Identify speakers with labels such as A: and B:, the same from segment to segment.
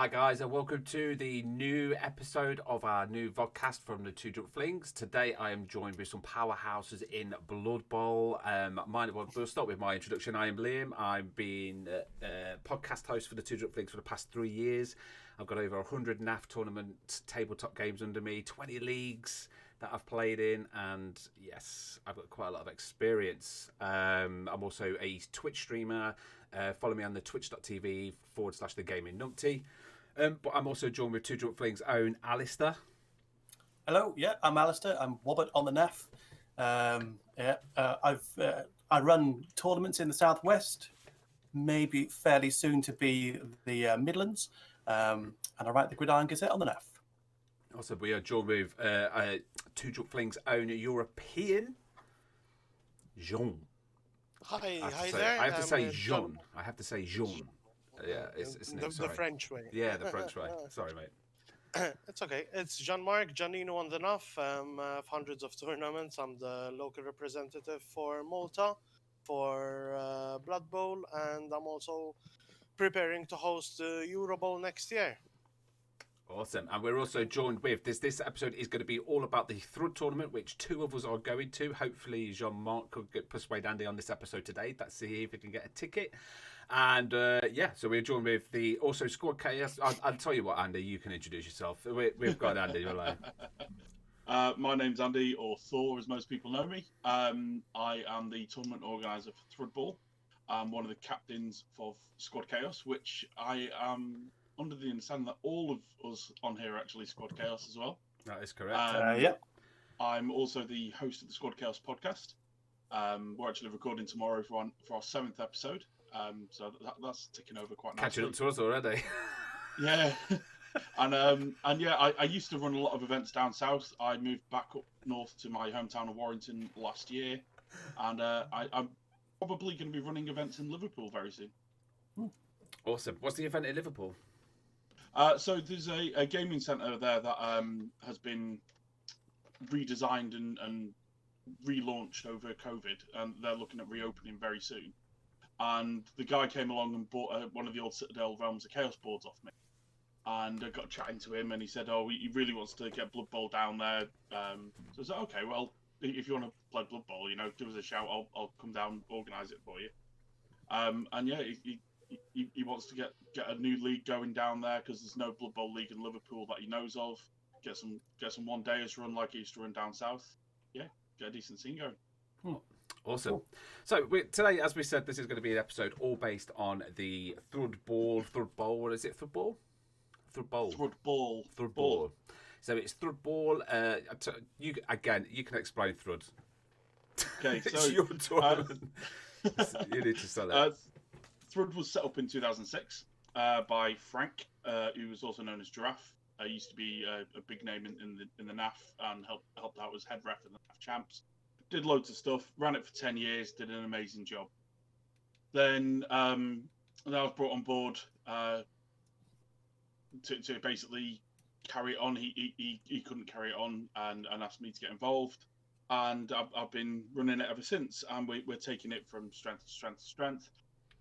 A: Hi guys, and welcome to the new episode of our new Vodcast from the Two Drunk Flings. Today I am joined with some powerhouses in Blood Bowl. We'll start with my introduction. I am Liam. I've been podcast host for the Two Drunk Flings for the past 3 years. I've got over 100 NAF tournament tabletop games under me, 20 leagues that I've played in, and yes, I've got quite a lot of experience. I'm also a Twitch streamer. Follow me on the twitch.tv/the gaming numpty. But I'm also joined with Two Drunk Flings' own Alistair.
B: Hello, I'm Alistair. I'm Wobbett on the NAF. I run tournaments in the southwest, maybe fairly soon to be the Midlands, and I write the Gridiron Gazette on the NAF.
A: Also, we are joined with Two Drunk Flings' own European, Jean.
C: Hi
A: I
C: there.
A: have to say Jean. I have to say Jean. Yeah, it's
C: the French way.
A: Yeah, the French way. Sorry, mate.
C: It's okay. It's Jean-Marc Giannino on the NAF. I have hundreds of tournaments. I'm the local representative for Malta, for Blood Bowl, and I'm also preparing to host the Euro Bowl next year.
A: Awesome. And we're also joined with this episode is going to be all about the Thrud tournament, which two of us are going to. Hopefully Jean-Marc could persuade Andy on this episode today. Let's see if we can get a ticket. And so we're joined with the also Squad Chaos. I'll tell you what, Andy, you can introduce yourself. We've got Andy.
D: My name's Andy, or Thor, as most people know me. I am the tournament organizer for Thrud Ball. I'm one of the captains of Squad Chaos, which I am under the understanding that all of us on here are actually Squad Chaos as well.
A: That is correct.
D: I'm also the host of the Squad Chaos podcast. We're actually recording tomorrow for our 7th episode. So that's ticking over quite nicely.
A: Catching up to us already.
D: Yeah. And I used to run a lot of events down south. I moved back up north to my hometown of Warrington last year. And I'm probably going to be running events in Liverpool very soon.
A: Awesome. What's the event in Liverpool?
D: So there's a gaming centre there that has been redesigned and relaunched over COVID, and they're looking at reopening very soon. And the guy came along and bought one of the old Citadel Realms of Chaos boards off me. And I got chatting to him, and he said, he really wants to get Blood Bowl down there. So I said, okay, well, if you want to play Blood Bowl, give us a shout. I'll come down and organise it for you. He wants to get a new league going down there because there's no Blood Bowl league in Liverpool that he knows of. Get some one-dayers run like he used to run down south. Yeah, get a decent scene going.
A: Awesome. Cool. So today, as we said, this is going to be an episode all based on the Thrud Ball. What is it? Thrud Ball? Thrud Bowl.
D: Thrud Ball.
A: So it's Thrud Ball. You can explain Thrud.
D: Okay,
A: it's your tournament. You need to start that.
D: Thrud was set up in 2006 by Frank, who was also known as Giraffe. Used to be a big name in the NAF and helped out as head ref in the NAF champs. Did loads of stuff, ran it for 10 years, did an amazing job. Then I was brought on board to basically carry it on. He couldn't carry it on and asked me to get involved. And I've been running it ever since. And we're taking it from strength to strength to strength.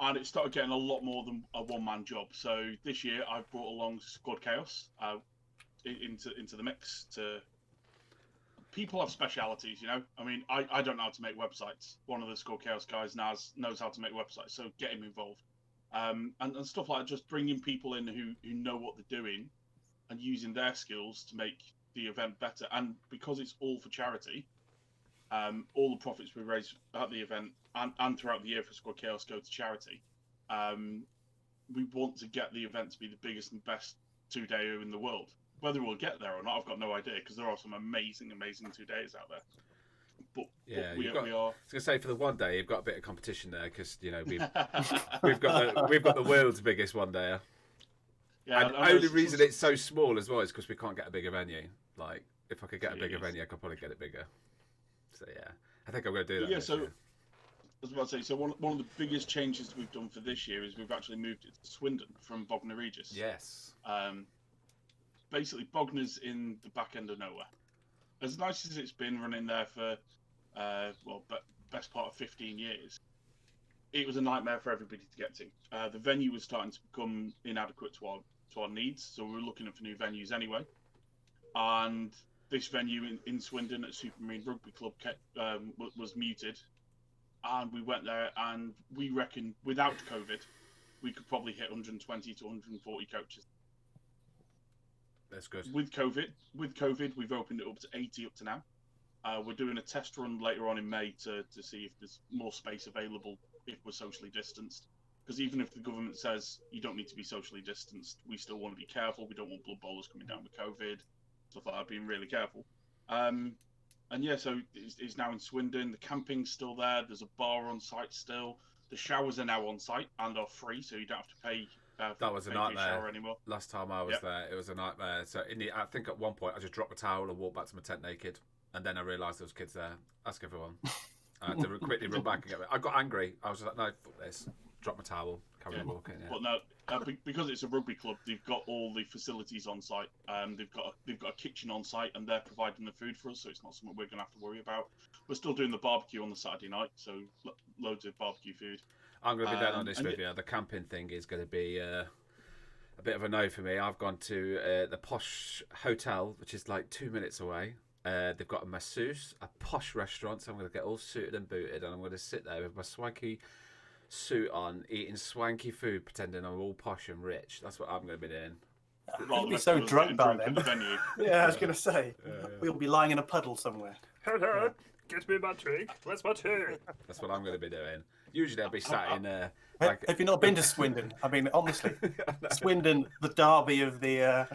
D: And it started getting a lot more than a one-man job. So this year I've brought along Squad Chaos into the mix. People have specialities, I mean, I don't know how to make websites. One of the Squad Chaos guys knows how to make websites, so get him involved. And stuff like that, just bringing people in who know what they're doing and using their skills to make the event better. And because it's all for charity, all the profits we raise at the event and throughout the year for Squad Chaos go to charity. We want to get the event to be the biggest and best 2-dayer in the world. Whether we'll get there or not, I've got no idea, because there are some amazing 2-dayers out there. But we are. I was
A: gonna say, for the 1 day, you've got a bit of competition there, because we've got the world's biggest 1-dayer. Yeah, and the only reason it's so small as well is because we can't get a bigger venue. Like, if I could get a bigger venue, I could probably get it bigger. So yeah, I think I'm going to do that.
D: Yeah, so I was about to say, so one of the biggest changes we've done for this year is we've actually moved it to Swindon from Bognor Regis.
A: Yes.
D: Basically, Bognor's in the back end of nowhere. As nice as it's been running there for, best part of 15 years, it was a nightmare for everybody to get to. The venue was starting to become inadequate to our needs. So we were looking for new venues anyway. And this venue in Swindon at Supermarine Rugby Club was muted. And we went there, and we reckon without COVID, we could probably hit 120 to 140 coaches.
A: That's good.
D: With COVID, we've opened it up to 80 up to now. We're doing a test run later on in May to see if there's more space available if we're socially distanced. Because even if the government says you don't need to be socially distanced, we still want to be careful. We don't want blood bowlers coming down with COVID, stuff like that, being really careful. And yeah, so it's now in Swindon. The camping's still there. There's a bar on site still. The showers are now on site and are free, so you don't have to pay.
A: That was a nightmare.
D: Shower anymore.
A: Last time I was there, it was a nightmare. So I think at one point I just dropped the towel and walked back to my tent naked, and then I realised there was kids there. Ask everyone. I had to quickly run back and get me. I got angry. I was just like, no, fuck this. Drop my towel. Carry on walking. Yeah.
D: But no, because it's a rugby club, they've got all the facilities on site. They've got a kitchen on site, and they're providing the food for us, so it's not something we're going to have to worry about. We're still doing the barbecue on the Saturday night, so loads of barbecue food.
A: I'm going to be dead honest with you. The camping thing is going to be a bit of a no for me. I've gone to the posh hotel, which is like 2 minutes away. They've got a masseuse, a posh restaurant, so I'm going to get all suited and booted, and I'm going to sit there with my swanky suit on, eating swanky food, pretending I'm all posh and rich. That's what I'm going to be doing.
B: You'll be so drunk by then. Yeah, I was going to say. We'll be lying in a puddle somewhere.
E: Hello, get me my drink. Where's my tea?
A: That's what I'm going to be doing. Usually I'll be sat in...
B: Have you not been to Swindon? I mean, honestly, Swindon, the derby of the...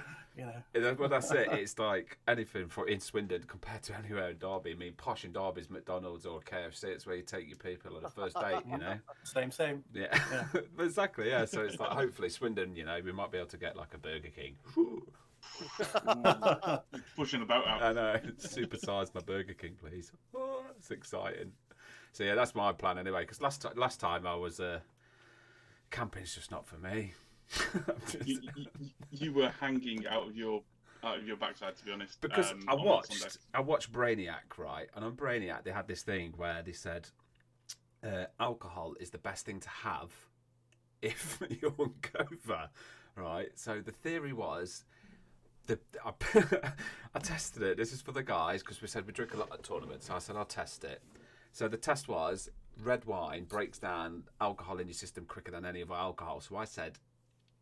A: Well, that's it. It's like anything in Swindon compared to anywhere in Derby. I mean, posh in Derby is McDonald's or KFC. It's where you take your people on a first date, you know?
B: Same.
A: Yeah. Exactly, yeah. So it's like, hopefully Swindon, we might be able to get like a Burger King.
D: Pushing about out.
A: I know. Supersize my Burger King, please. Oh, it's exciting. So yeah, that's my plan anyway. Because last time I was... camping's just not for me.
D: You were hanging out of your backside, to be honest.
A: Because I watched Brainiac, right? And on Brainiac, they had this thing where they said alcohol is the best thing to have if you're hungover, right? So the theory was, I tested it. This is for the guys because we said we drink a lot at tournaments. So I said I'll test it. So the test was red wine breaks down alcohol in your system quicker than any other alcohol. So I said,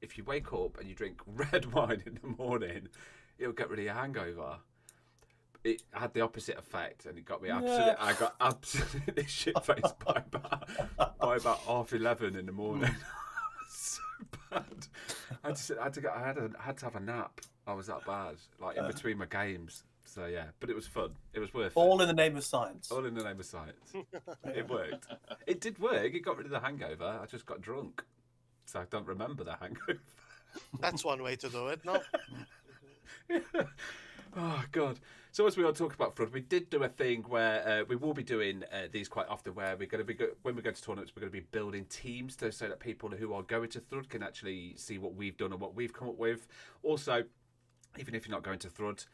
A: if you wake up and you drink red wine in the morning, it'll get rid of your hangover. It had the opposite effect, and it got me absolutely. I got absolutely shit faced by about 11:30 in the morning. So bad. I had to have a nap. I was that bad, like in between my games. So yeah, but it was fun. It was worth it.
B: All in the name of science.
A: All in the name of science. It worked. It did work. It got rid of the hangover. I just got drunk. So I don't remember the hangover.
C: That's one way to do it, no?
A: Oh, God. So as we all talk about Thrud, we did do a thing where we will be doing these quite often, where we're going to be when we go to tournaments, we're going to be building teams so that people who are going to Thrud can actually see what we've done and what we've come up with. Also, even if you're not going to Thrud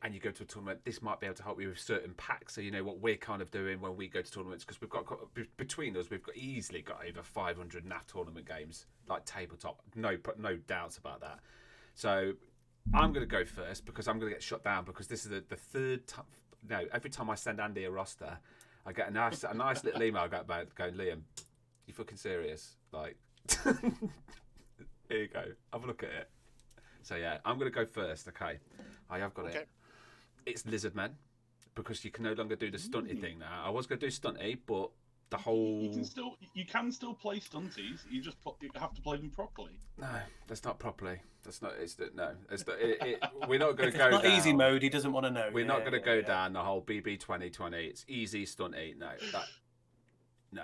A: and you go to a tournament, this might be able to help you with certain packs, so you know what we're kind of doing when we go to tournaments, because we've got between us, we've easily got over 500 NAF tournament games, like tabletop, no doubts about that. So I'm going to go first because I'm going to get shut down, because this is the third time. No, every time I send Andy a roster, I get a nice little email going, Liam, you fucking serious? Like, here you go, have a look at it. So yeah, I'm going to go first. Okay, I have got it. It's Lizard Men, because you can no longer do the stunty thing now. I was going to do stunty, but the whole
D: you can still play stunties. You have to play them properly.
A: No, that's not properly. That's not. We're not going to go.
B: It's not
A: down.
B: Easy mode. He doesn't want to know.
A: We're not going to go down the whole BB 2020. It's easy stunty. No.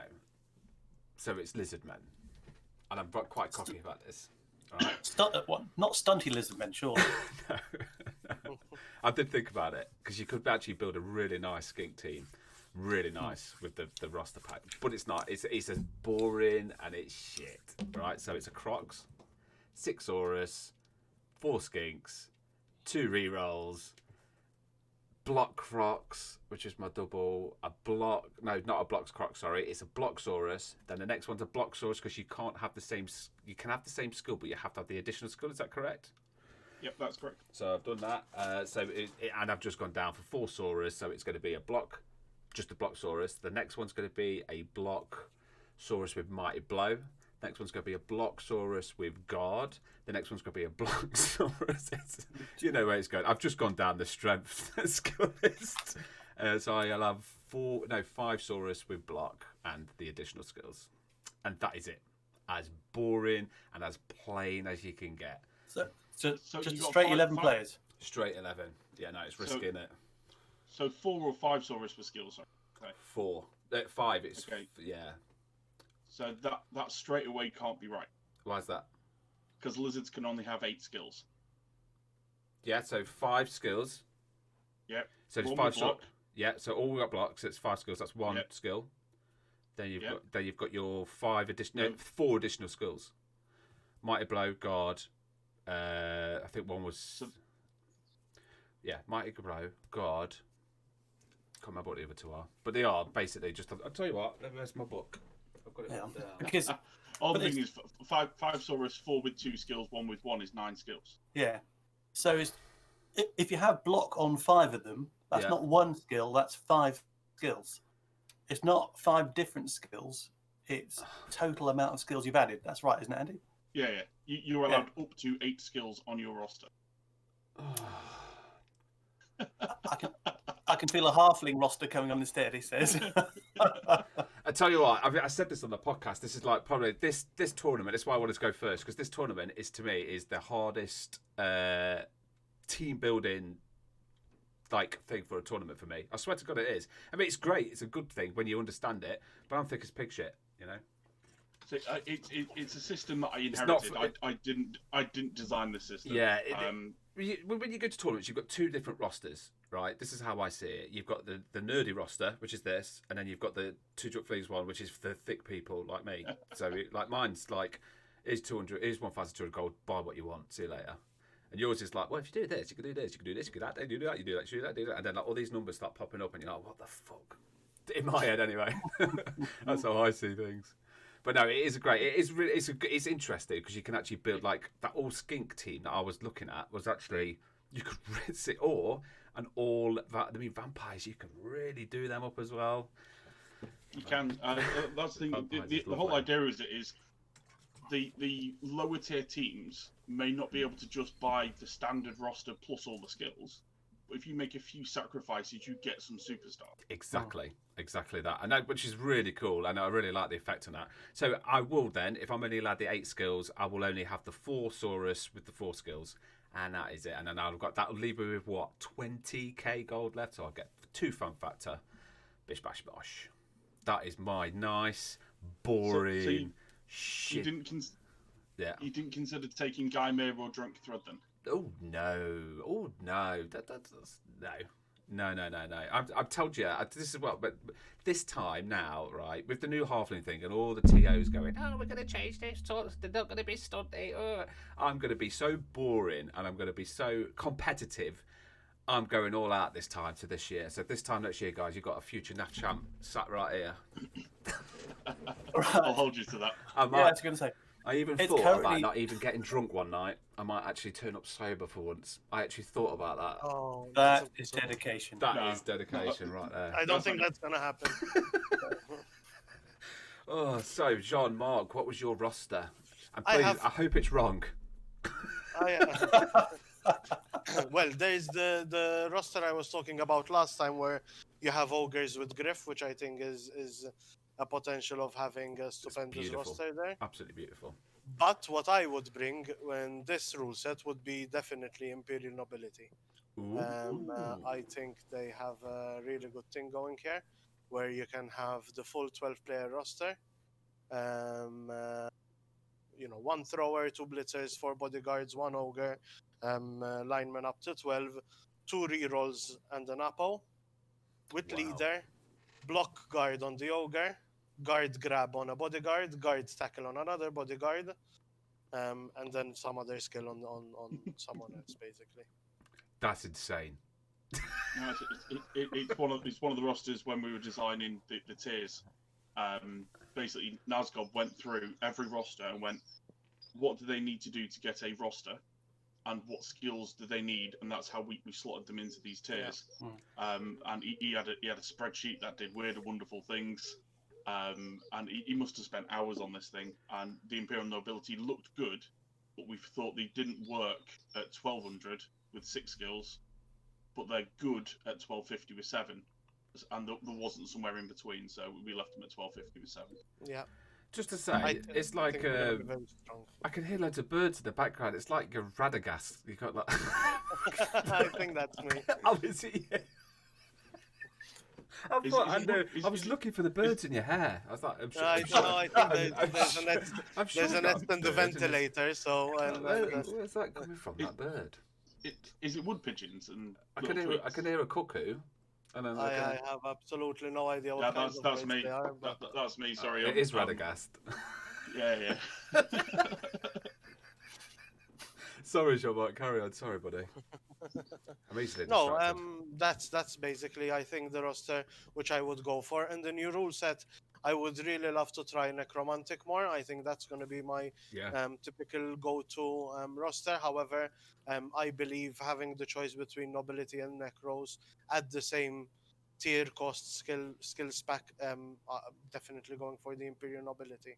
A: So it's Lizard Men, and I'm quite cocky about this. All right.
B: Not stunty lizard men, sure.
A: No. I did think about it, because you could actually build a really nice skink team, really nice with the roster pack. But it's not. It's as boring and it's shit. Right. So it's a Crocs, 6 Saurus, 4 skinks, 2 rerolls, block Crocs, which is my double. Not a block Croc. Sorry, it's a Blocksaurus. Then the next one's a Blocksaurus because you can't have the same. You can have the same skill, but you have to have the additional skill. Is that correct?
D: Yep, that's correct.
A: So I've done that. And I've just gone down for 4 Saurus. So it's going to be just a Blocksaurus. The next one's going to be a Blocksaurus with Mighty Blow. Next one's going to be a Blocksaurus with Guard. The next one's going to be a Blocksaurus. Do you know where it's going? I've just gone down the strength skill list. So I'll have 5 Saurus with Block and the additional skills. And that is it. As boring and as plain as you can get.
B: So
D: So
B: just
D: you got
B: straight
D: five-
B: 11
D: five-
B: players.
A: Straight 11. Yeah, no, it's risky, isn't it?
D: So 4 or 5 Saurus for skills. Okay.
A: 4. 5, it's...
D: Okay.
A: Yeah.
D: So that straight away can't be right
A: Why is that?
D: because lizards can only have 8 skills.
A: Yeah, so 5 skills.
D: Yep.
A: So it's
D: One
A: 5
D: with block.
A: Yeah, so all we got blocks. So it's 5 skills. That's 1
D: Yep.
A: skill. Then
D: Yep.
A: you've got your 4 additional skills. Mighty Blow, Guard. I think one was. Mighty Blow, Guard. Can't remember what the other 2 are, but they are basically just. I'll tell you what. Where's my book? I've got it
B: Yeah.
A: down.
B: Because
D: All the
B: But
D: thing is, 5 Saurus, 4 with 2 skills, 1 with 1 is 9 skills.
B: yeah, so if you have block on 5 of them, that's
A: Yeah.
B: not 1 skill. That's 5 skills. It's not 5 different skills. It's total amount of skills you've added. That's right, isn't it, Andy?
D: Yeah. You're allowed up to 8 skills on your roster.
B: I can feel a halfling roster coming on instead. He says.
A: I tell you what, I said this on the podcast. This is like probably this tournament. That's why I wanted to go first because this tournament is to me is the hardest team building thing for a tournament for me. I swear to God, it is. I mean, it's great. It's a good thing when you understand it, but I'm thick as pig shit. You know.
D: So, it's a system that I
A: not
D: inherited. I didn't design the system.
A: Yeah. When you go to tournaments, you've got 2 different rosters, right? This is how I see it. You've got the nerdy roster, which is this, and then you've got the 2 Drunk Flings one, which is for the thick people like me. So, like mine's like, here's 1,200 gold. Buy what you want. See you later. And yours is like, well, if you do this, you can do this, you can do this, you can do that, you do that, you do that, you do that, do that, and then like all these numbers start popping up, and you're like, what the fuck? In my head, anyway. That's how I see things. But no, it is great. It is really. It's interesting because you can actually build like that all skink team that I was looking at was actually you could rinse it vampires. You can really do them up as well.
D: You can. That's the thing. The whole idea is the lower tier teams may not be able to just buy the standard roster plus all the skills. But if you make a few sacrifices, you get some superstars.
A: Exactly that. And that, which is really cool. And I really like the effect on that. So I will then, if I'm only allowed the 8 skills, I will only have the 4 Saurus with the 4 skills. And that is it. And then that'll leave me with what? 20k gold left. So I'll get 2 fun factor. Bish bash bosh. That is my nice, boring shit.
D: You didn't consider taking Guymere or Drunk Thrud then?
A: Oh no! That's no. I've told you this is but this time now, right? With the new halfling thing and all the TOs going, oh, we're going to change this. They're not going to be stunty. I'm going to be so boring and I'm going to be so competitive. I'm going all out this time to this year. So this time next year, guys, you've got a future NAF champ sat right here.
D: I'll hold you to that.
B: I was going to say.
A: I even thought about not even getting drunk one night. I might actually turn up sober for once. I actually thought about that.
C: Oh,
B: That is dedication.
A: That is dedication right there.
C: I don't think that's gonna happen.
A: Oh, so Jean-Marc, what was your roster? And
C: I
A: please, I hope it's wrong.
C: Well, there's the roster I was talking about last time, where you have ogres with Griff, which I think is a potential of having a stupendous roster there.
A: Absolutely beautiful.
C: But what I would bring when this rule set would be definitely Imperial Nobility. I think they have a really good thing going here, where you can have the full 12-player roster. 1 thrower, 2 blitzers, 4 bodyguards, 1 ogre, linemen up to 12, 2 rerolls and an apo, with leader, block guard on the ogre, guard grab on a bodyguard, guard tackle on another bodyguard, and then some other skill on someone else, basically.
A: That's insane.
D: No, it's one of the rosters when we were designing the tiers. Basically, Nazgob went through every roster and went, what do they need to do to get a roster, and what skills do they need, and that's how we slotted them into these tiers.
B: Yeah.
D: And he had a spreadsheet that did weird and wonderful things. And he must have spent hours on this thing. And the Imperial Nobility looked good, but we thought they didn't work at 1200 with 6 skills, but they're good at 1250 with 7. And there wasn't somewhere in between, so we left them at 1250 with 7.
C: Yeah.
A: Just to say, it's like
C: think we're gonna be very strong.
A: I can hear loads of birds in the background. It's like a Radagast. You got like.
C: I think that's me.
A: Oh, is it? Yeah. I was looking for the birds in your hair. I was like, I'm sure.
C: I think there's a nest. There's a nest in the ventilator. So
A: Where's that coming from? That bird?
D: Is it wood pigeons? And
A: I can hear a cuckoo. And then
C: I have absolutely no idea what kinds of
D: that's
C: birds
D: me.
C: they are. But...
D: That's me. Sorry.
A: It is Radagast.
D: Yeah.
A: Sorry, Jean-Marc. Carry on. Sorry, buddy. I'm easily distracted.
C: That's basically I think the roster which I would go for. And the new rule set, I would really love to try Necromantic more. I think that's going to be my typical go-to roster. However, I believe having the choice between Nobility and Necros at the same tier cost skill spec, definitely going for the Imperial Nobility.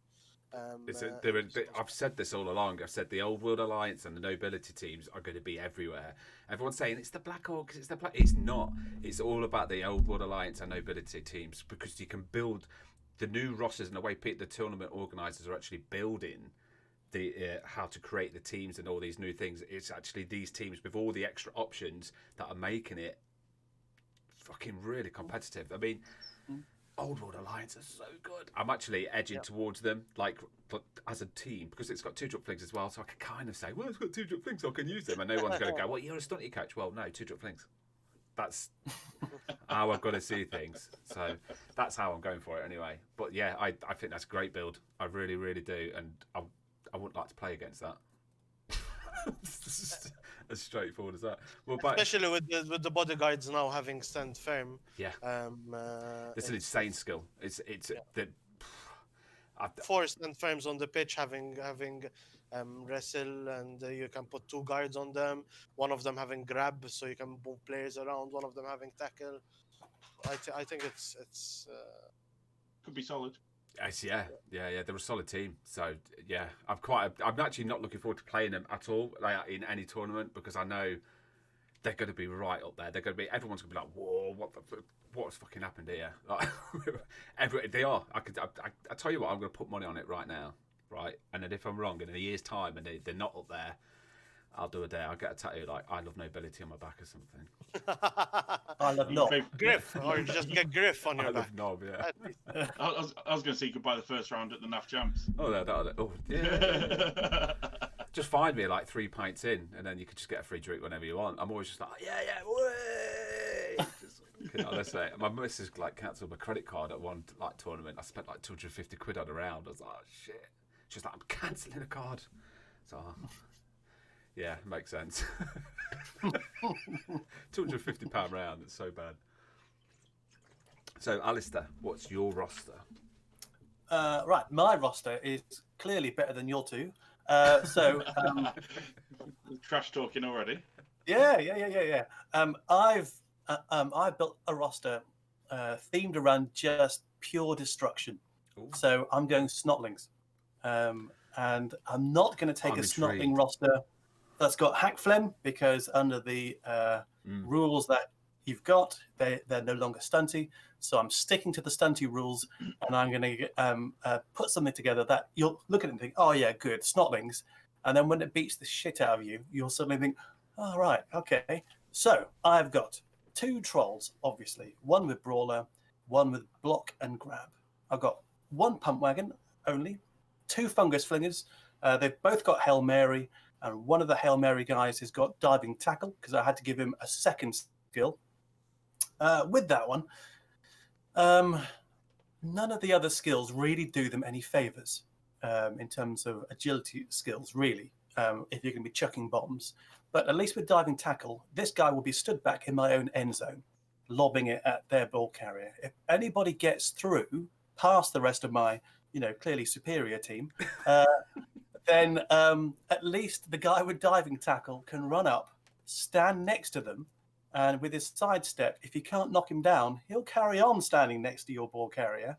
A: I've said this all along. I've said the Old World Alliance and the Nobility teams are going to be everywhere. Everyone's saying it's the Black Orcs, it's the Black. It's not. It's all about the Old World Alliance and Nobility teams, because you can build the new rosters and the way the tournament organisers are actually building the how to create the teams and all these new things. It's actually these teams with all the extra options that are making it fucking really competitive. I mean, Old World Alliance are so good. I'm actually edging towards them, like as a team, because it's got 2-drop flings as well. So I can kind of say, well, it's got 2-drop flings, so I can use them. And no one's going to go, well, you're a stunty coach. Well, no, 2-drop flings. That's how I've got to see things. So that's how I'm going for it anyway. But yeah, I think that's a great build. I really, really do. And I wouldn't like to play against that. As straightforward as that. Well,
C: especially with the bodyguards now having stand firm.
A: Yeah. It's an insane skill. It's the
C: 4 stand firms on the pitch, having wrestle, and you can put 2 guards on them. One of them having grab, so you can move players around. One of them having tackle. I think it's
D: could be solid.
A: Yes, yeah. They're a solid team. So yeah, I'm actually not looking forward to playing them at all, like, in any tournament, because I know they're going to be right up there. Everyone's going to be like, whoa, what's fucking happened here? Like, they are. I tell you what, I'm going to put money on it right now, right? And then if I'm wrong, in a year's time, and they're not up there, I'll do a day. I'll get a tattoo like "I love nobility" on my back or something.
B: I love Knob.
C: Griff, or just get Griff on your back.
A: I love Knob, yeah.
D: I was going to say you could buy the first round at the NAF Champs.
A: Oh yeah. Just find me like 3 pints in, and then you could just get a free drink whenever you want. I'm always just like, way. Honestly, my missus like cancelled my credit card at one tournament. I spent like 250 quid on a round. I was like, oh shit. She's like, I'm cancelling a card. So. Yeah, makes sense. £250 round, it's so bad. So, Alistair, what's your roster?
B: Right, my roster is clearly better than your two.
D: Trash talking already.
B: Yeah. I built a roster themed around just pure destruction. Ooh. So I'm going Snotlings. And I'm not going to take a Snotling roster that's got hack phlegm, because under the rules that you've got, they're no longer stunty. So I'm sticking to the stunty rules, and I'm going to put something together that you'll look at it and think, oh yeah, good, Snotlings. And then when it beats the shit out of you, you'll suddenly think, oh right, okay. So I've got 2 trolls, obviously, one with brawler, one with block and grab. I've got 1 pump wagon only, 2 fungus flingers. They've both got Hail Mary. And one of the Hail Mary guys has got diving tackle, because I had to give him a second skill. With that one, none of the other skills really do them any favours in terms of agility skills, really. if you're going to be chucking bombs. But at least with diving tackle, this guy will be stood back in my own end zone, lobbing it at their ball carrier. If anybody gets through past the rest of my, clearly superior team, then at least the guy with diving tackle can run up, stand next to them, and with his sidestep, if you can't knock him down, he'll carry on standing next to your ball carrier,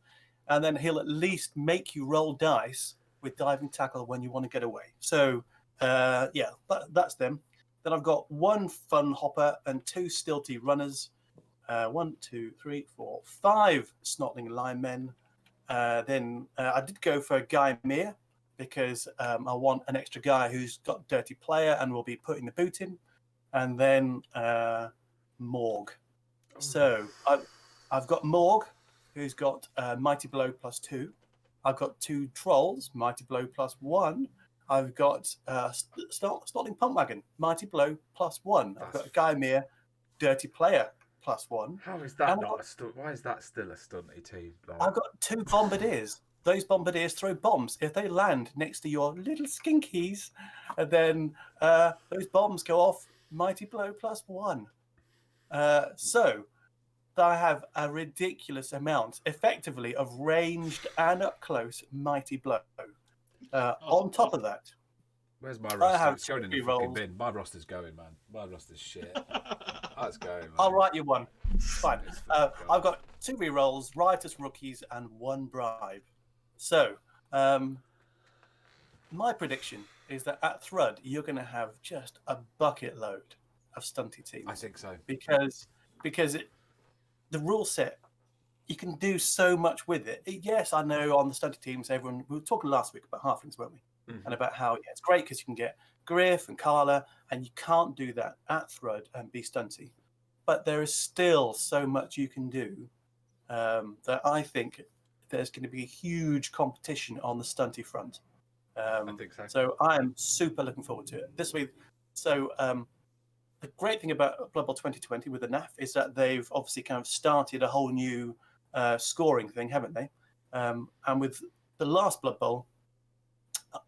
B: and then he'll at least make you roll dice with diving tackle when you want to get away. So, that's them. Then I've got 1 fun hopper and 2 stilty runners. 1, 2, 3, 4, 5 snotling linemen. Then I did go for Guy Meir because I want an extra guy who's got dirty player and will be putting the boot in. And then Morg. So I've got Morg, who's got Mighty Blow +2. I've got 2 Trolls, Mighty Blow +1. I've got Snotling Pumpwagon, Mighty Blow +1. I've got Guy Meir, Dirty Player +1.
A: How is that not a stunt? Why is that still a stunty team?
B: I've got 2 Bombardiers. Those Bombardiers throw bombs. If they land next to your little skinkies, and then those bombs go off Mighty Blow +1. So I have a ridiculous amount, effectively, of ranged and up close Mighty Blow. On top of that,
A: where's my roster? It's going in the fucking
B: rolls.
A: bin. My roster's going, man. My roster's shit. That's going, man.
B: I'll write you one. It's fine. I've got 2 rerolls, riotous rookies, and 1 bribe. So, my prediction is that at Thrud, you're going to have just a bucket load of stunty teams.
A: I think so.
B: Because the rule set, you can do so much with it. Yes, I know on the stunty teams, we were talking last week about halflings, weren't we? Mm-hmm. And about how it's great because you can get Griff and Carla, and you can't do that at Thrud and be stunty. But there is still so much you can do that I think there's going to be a huge competition on the stunty front.
A: I think so.
B: So I am super looking forward to it this week. So the great thing about Blood Bowl 2020 with the NAF is that they've obviously kind of started a whole new scoring thing, haven't they? And with the last Blood Bowl,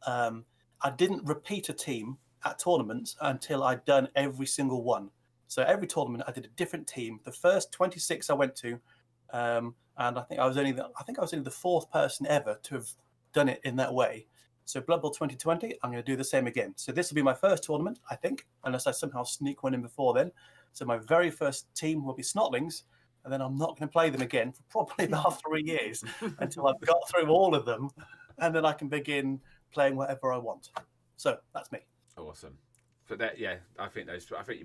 B: I didn't repeat a team at tournaments until I'd done every single one. So every tournament I did a different team. The first 26 I went to, and I think I was only the 4th person ever to have done it in that way. So Blood Bowl 2020, I'm going to do the same again. So this will be my first tournament, I think, unless I somehow sneak one in before then. So my very first team will be Snotlings, and then I'm not going to play them again for probably about 3 years until I've got through all of them, and then I can begin playing whatever I want. So that's me.
A: Awesome. But that, yeah, I think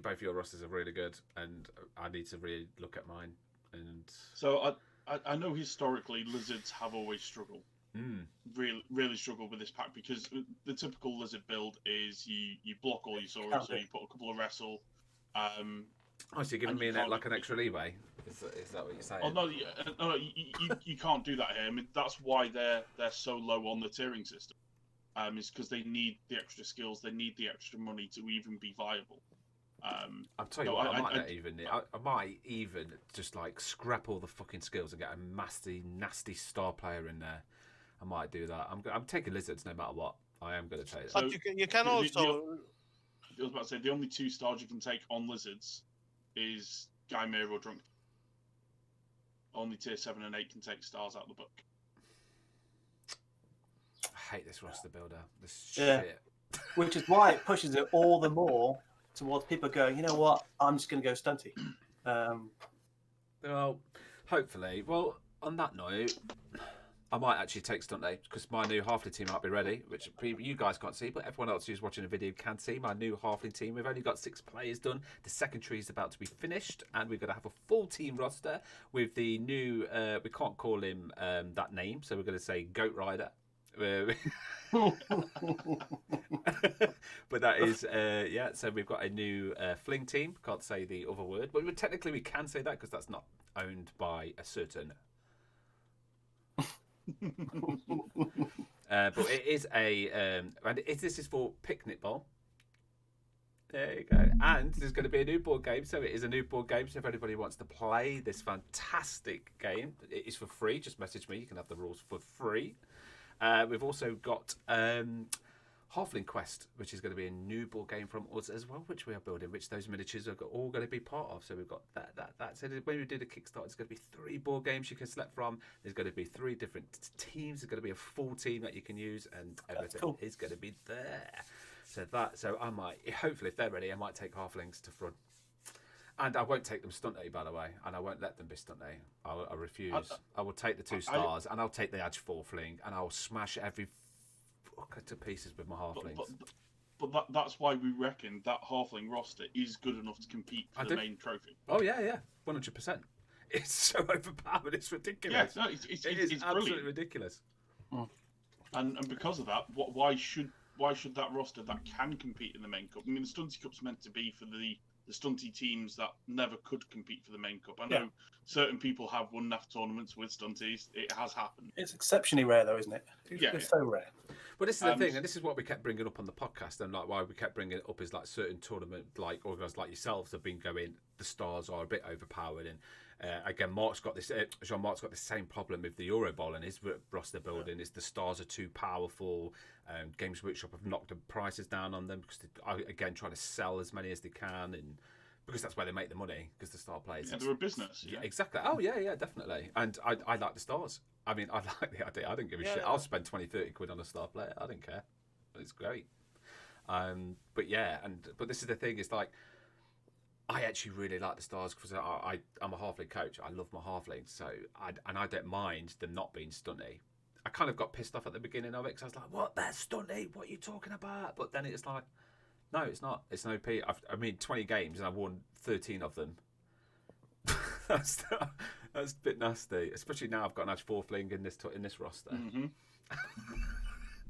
A: both your rosters are really good, and I need to really look at mine. And
D: so I know historically lizards have always struggled. Really struggle with this pack because the typical lizard build is you block all your swords, so you put a couple of wrestle.
A: So you're giving me like an extra leeway? Is that what you're saying?
D: Oh no, you can't do that here. I mean, that's why they're so low on the tiering system. Is because they need the extra skills, they need the extra money to even be viable.
A: I'll tell you what, I might even just like scrap all the fucking skills and get a nasty star player in there. I might do that. I'm taking lizards no matter what. I am going to take that.
C: But you can also.
D: I was about to say the only 2 stars you can take on lizards is Guy Meir or Drunk. Only tier 7 and 8 can take stars out of the book.
A: I hate this roster builder. This
B: shit. Which is why it pushes it all the more towards people going, you know what, I'm just going to go stunty.
A: Well, hopefully. Well, on that note, I might actually take stunt day because my new halfling team might be ready, which you guys can't see, but everyone else who's watching the video can see my new halfling team. We've only got 6 players done. The second tree is about to be finished, and we're going to have a full team roster with the new. We can't call him that name, so we're going to say Goat Rider. But that is so we've got a new Fling team. Can't say the other word, but technically we can say that because that's not owned by a certain but it is a and this is for Picnic Bowl. There you go. And there's going to be a new board game, so it is a new board game. So if anybody wants to play this fantastic game, it is for free. Just message me. You can have the rules for free. We've also got Halfling Quest, which is going to be a new board game from us as well, which we are building, which those miniatures are all going to be part of. So we've got that. So when we did a Kickstarter, it's going to be 3 board games you can select from. There's going to be 3 different teams. There's going to be a full team that you can use, and everything is going to be there. So I might, hopefully, if they're ready, I might take Halflings to Thrud. And I won't take them stunty, by the way, and I won't let them be stunty. I refuse. I will take the 2 stars, and I'll take the Edge 4 Fling, and I'll smash every fucker to pieces with my Halflings.
D: But that's why we reckon that Halfling roster is good enough to compete for the main trophy.
A: Oh yeah, 100%. It's so overpowered, it's ridiculous.
D: Yeah, no, it's
A: absolutely ridiculous.
D: And because of that, why should that roster that can compete in the main cup? I mean, the Stunty Cup's meant to be for the stunty teams that never could compete for the main cup. I know certain people have won NAF tournaments with stunties. It has happened.
B: It's exceptionally rare, though, isn't it? It's so rare.
A: But this is the thing, and this is what we kept bringing up on the podcast, and like why we kept bringing it up is like certain tournament, like organisers like yourselves have been going. The stars are a bit overpowered, and again, Jean-Marc's got the same problem with the Euro Bowl and his roster building. Is the stars are too powerful. Games Workshop have knocked the prices down on them because again trying to sell as many as they can, and because that's where they make the money, because the star players.
D: Yeah, they're a business.
A: Yeah, exactly. Oh yeah, definitely. And I like the stars. I mean, I like the idea. I don't give a shit. I'll spend 20-30 quid on a star player. I don't care. It's great. But this is the thing. It's like I actually really like the stars because I'm a halfling coach. I love my halflings, so I don't mind them not being stunty. I kind of got pissed off at the beginning of it because I was like, "What? They're stunty? What are you talking about?" But then it's like, no, it's not. It's an OP. I mean, 20 games and I've won 13 of them. That's a bit nasty, especially now I've got an Edge 4 Fling in this roster.
D: Mm-hmm.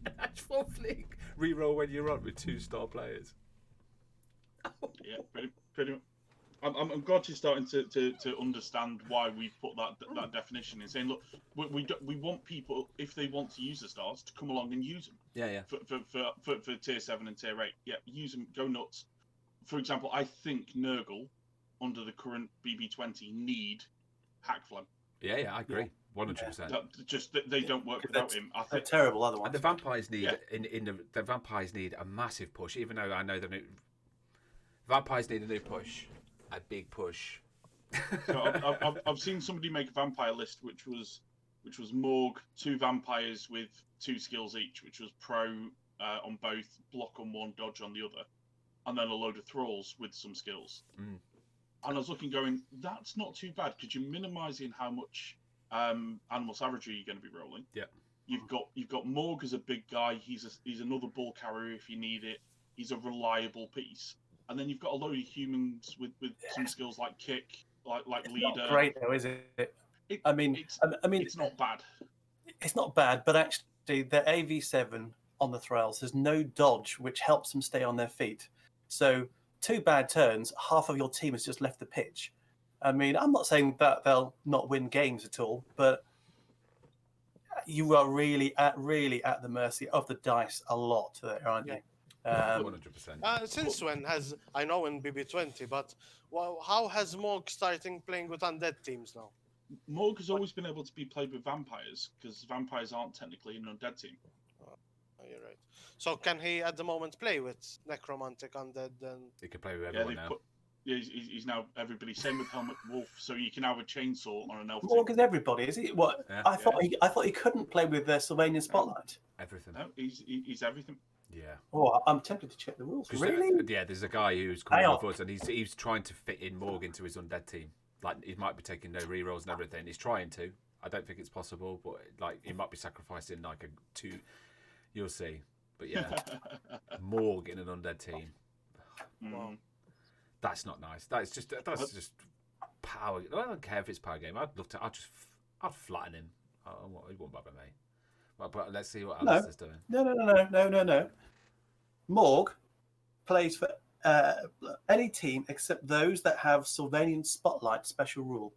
A: Edge 4 Fling. Reroll when you're on with 2-star players.
D: Yeah, pretty much. I'm glad you're starting to understand why we put that definition in, saying, look, we want people, if they want to use the stars, to come along and use them.
A: Yeah.
D: For tier 7 and tier 8, yeah, use them, go nuts. For example, I think Nurgle under the current BB20 need Hackflam.
A: Yeah, I agree, 100%.
D: They don't work without him. I think
B: they're terrible otherwise.
A: And the vampires need the vampires need a massive push, even though I know the vampires need a new push. A big push.
D: So I've seen somebody make a vampire list which was Morg, 2 vampires with 2 skills each, which was pro on both, block on one, dodge on the other, and then a load of thralls with some skills. And I was looking, going, that's not too bad because you're minimising how much animal savagery you're going to be rolling.
A: Yeah.
D: You've got Morg as a big guy. He's another ball carrier if you need it. He's a reliable piece. And then you've got a load of humans with some skills like kick, like leader.
B: Not great though, is it? I mean,
D: it's not bad.
B: It's not bad, but actually, the AV7 on the Thralls has no dodge, which helps them stay on their feet. So 2 bad turns, half of your team has just left the pitch. I mean, I'm not saying that they'll not win games at all, but you are really at the mercy of the dice a lot there, aren't you?
A: 100%.
C: Since when has, I know in BB20, but how has Morg starting playing with undead teams now?
D: Morg has always been able to be played with vampires because vampires aren't technically an undead team.
C: Oh, you're right. So can he at the moment play with necromantic undead? Then
A: he can play with everyone now.
D: He's now everybody. Same with Helmet Wolf, so you can have a chainsaw on an elf.
B: Morg is everybody, is he? What? Yeah. I thought he couldn't play with Sylvanian Spotlight.
A: Everything.
D: No, he's everything.
A: Yeah.
B: Oh, I'm tempted to check the rules. Really?
A: There's a guy who's coming with us, and he's trying to fit in Morg into his undead team. Like, he might be taking no rerolls and everything. He's trying to. I don't think it's possible, but like he might be sacrificing like a 2. You'll see. But yeah, Morg in an undead team.
D: Wow.
A: That's not nice. That's just power. I don't care if it's power game. I'd flatten him. He won't bother me. But let's see what Alice is doing.
B: No. Morg plays for any team except those that have Sylvanian Spotlight special rule.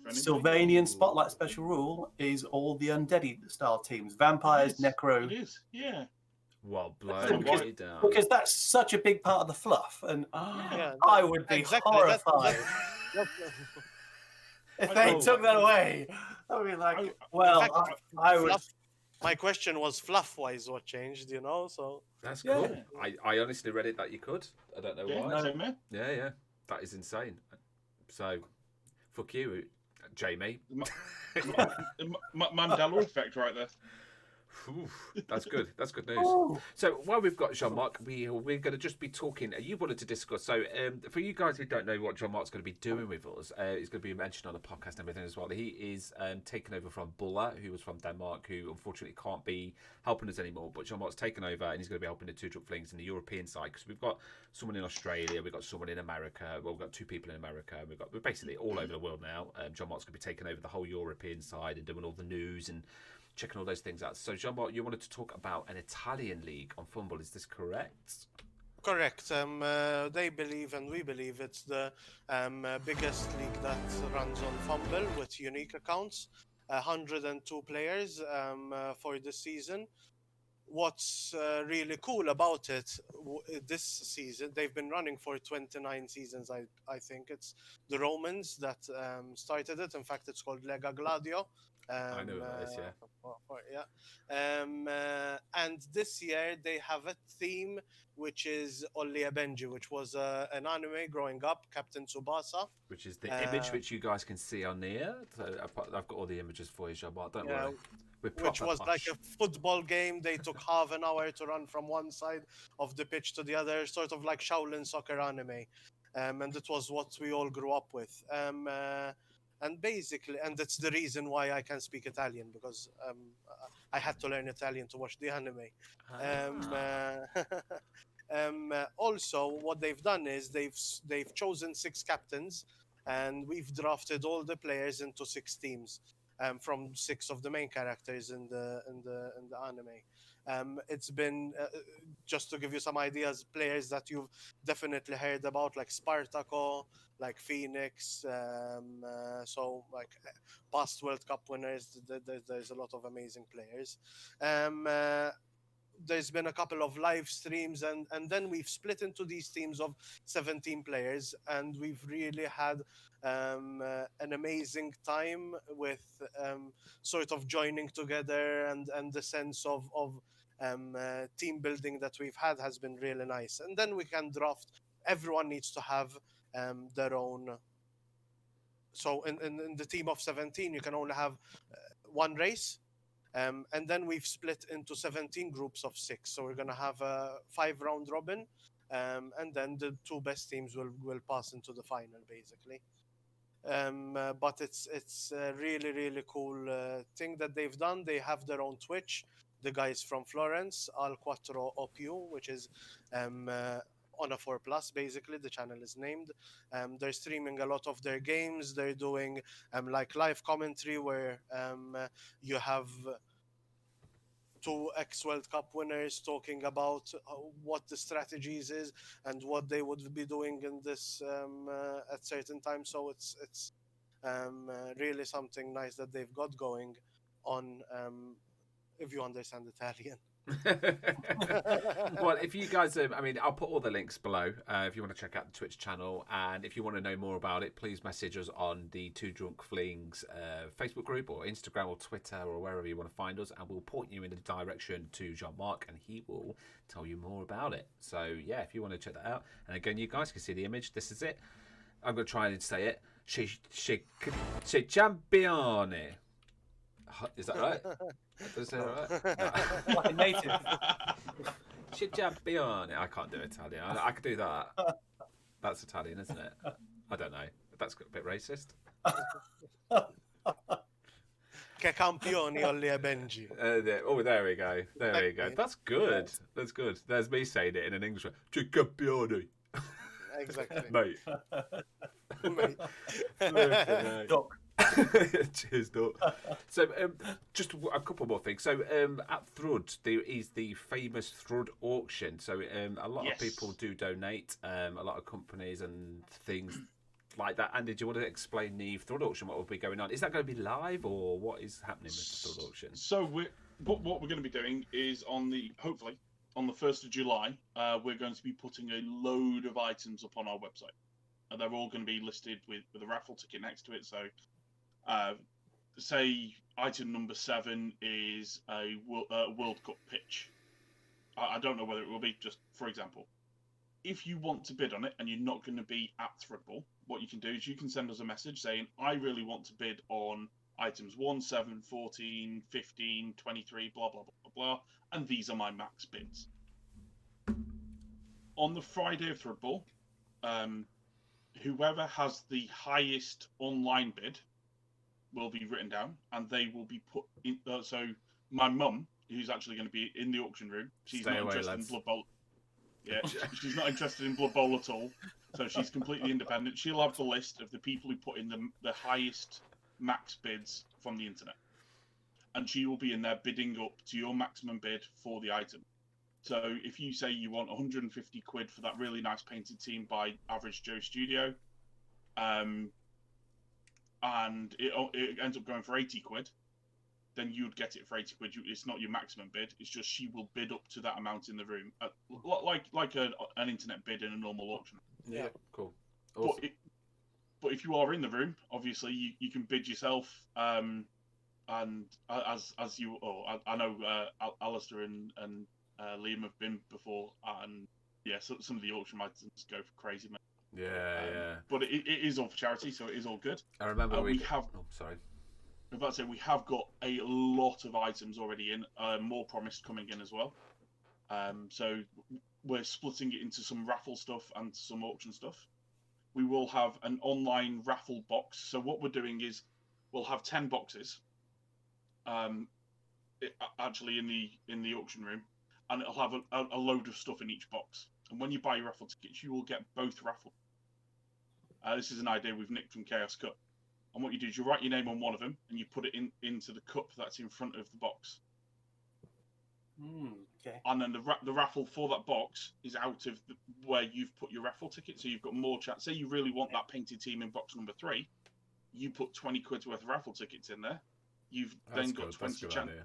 B: Sylvanian Spotlight special rule is all the undead style teams, vampires, necro.
D: It is, yeah.
A: Well,
B: because that's such a big part of the fluff, and I would be horrified if they took that away. I would be like, I would.
C: My question was fluff-wise what changed, so...
A: That's
B: Yeah.
A: cool. I honestly read it that you could. I don't know why.
D: Yeah, same here.
A: Yeah. That is insane. So, fuck you, Jamie.
D: Mandela effect right there.
A: That's good. That's good news. So while we've got Jean-Marc, we're going to just be talking. You wanted to discuss. So for you guys who don't know what Jean-Marc's going to be doing with us, he's going to be mentioned on the podcast and everything as well. He is taking over from Bulla, who was from Denmark, who unfortunately can't be helping us anymore. But Jean-Marc's taken over and he's going to be helping the Two Drunk Flings in the European side, because we've got someone in Australia, we've got someone in America. Well, we've got 2 people in America. We're basically all over the world now. Jean-Marc's going to be taking over the whole European side and doing all the news and checking all those things out. So, Jean-Marc, you wanted to talk about an Italian league on Fumbbl, is this correct?
C: Correct. They believe, and we believe, it's the biggest league that runs on Fumbbl with unique accounts. 102 players for this season. What's really cool about it this season, they've been running for 29 seasons, I think. It's the Romans that started it. In fact, it's called Lega Gladio.
A: I know what that is,
C: And this year they have a theme which is Ollie Benji, which was an anime growing up, Captain Tsubasa.
A: Which is the image which you guys can see on here. So I've got all the images for you, Jean-Marc. Don't worry.
C: Which was like a football game. They took half an hour to run from one side of the pitch to the other, sort of like Shaolin soccer anime. And it was what we all grew up with. And basically, and that's the reason why I can speak Italian, because I had to learn Italian to watch the anime. Also, what they've done is they've chosen 6 captains, and we've drafted all the players into 6 teams from 6 of the main characters in the anime. It's been just to give you some ideas, players that you've definitely heard about, like Spartaco, like Phoenix, so like past World Cup winners. There's a lot of amazing players. There's been a couple of live streams, and then we've split into these teams of 17 players, and we've really had an amazing time with sort of joining together, and the sense of team building that we've had has been really nice. And then we can draft. Everyone needs to have their own. So in the team of 17, you can only have one race. And then we've split into 17 groups of 6. So we're going to have a 5-round robin. And then the 2 best teams will pass into the final, basically. But it's a really, really cool thing that they've done. They have their own Twitch. The guys from Florence, Al Quattro Opiu, which is on a 4+, basically, the channel is named. They're streaming a lot of their games. They're doing like live commentary where you have 2 ex-World Cup winners talking about what the strategies is and what they would be doing in this at certain times. So it's really something nice that they've got going on, if you understand Italian.
A: Well, if you guys, I'll put all the links below if you want to check out the Twitch channel, and if you want to know more about it, please message us on the Two Drunk Flings Facebook group or Instagram or Twitter or wherever you want to find us, and we'll point you in the direction to Jean-Marc, and he will tell you more about it. So yeah, if you want to check that out, and again, you guys can see the image. This is it. I'm going to try and say it. C'è Champione. Is that right? Is that right?
B: Like a native.
A: C'è Champione. I can't do Italian. I could do that. That's Italian, isn't it? I don't know. That's a bit racist.
C: Che campioni Ollie e Benji.
A: Oh, there we go. There we go. That's good. That's good. There's me saying it in an English way. C'è Champione.
C: Exactly.
A: Mate.
B: Doc.
A: Cheers, Doc. So, just a couple more things. So, at Thrud, there is the famous Thrud auction. So, a lot of people do donate. A lot of companies and things like that. Andy, do you want to explain the Thrud auction? What will be going on? Is that going to be live, or what is happening with the Thrud auction?
D: So, what we're going to be doing is hopefully on the 1st of July, we're going to be putting a load of items up on our website. They're all going to be listed with a raffle ticket next to it. So say item number 7 is a World Cup pitch. I don't know whether it will be, just for example. If you want to bid on it and you're not going to be at Thrud Ball, what you can do is you can send us a message saying, I really want to bid on items 1, 7, 14, 15, 23, blah, blah, blah, blah, blah, and these are my max bids. On the Friday of Thrud Ball, whoever has the highest online bid will be written down, and they will be put in. So my mum, who's actually going to be in the auction room, she's not interested in Blood Bowl. Yeah, she's not interested in Blood Bowl at all. So she's completely independent. She'll have the list of the people who put in the highest max bids from the internet, and she will be in there bidding up to your maximum bid for the item. So if you say you want 150 quid for that really nice painted team by Average Joe Studio, and it ends up going for 80 quid, then you'd get it for 80 quid. It's not your maximum bid. It's just she will bid up to that amount in the room, like an internet bid in a normal auction.
A: Yeah, cool. Awesome.
D: But if you are in the room, obviously you can bid yourself. And as you, I know Alistair and Liam have been before, and yeah, so some of the auction items go for crazy, man.
A: Yeah.
D: But it is all for charity, so it is all good.
A: I remember
D: we have.
A: Oh, sorry.
D: I'm about to say we have got a lot of items already in. More promised coming in as well. So we're splitting it into some raffle stuff and some auction stuff. We will have an online raffle box. So what we're doing is we'll have 10 boxes. Actually in the auction room, and it'll have a load of stuff in each box. And when you buy your raffle tickets, you will get both raffle. This is an idea we've nicked from Chaos Cup. And what you do is you write your name on one of them, and you put it into the cup that's in front of the box.
B: Okay.
D: And then the raffle for that box is out of where you've put your raffle ticket, so you've got more chance. Say you really want that painted team in box number 3, you put 20 quid's worth of raffle tickets in there. You've then got 20 chances.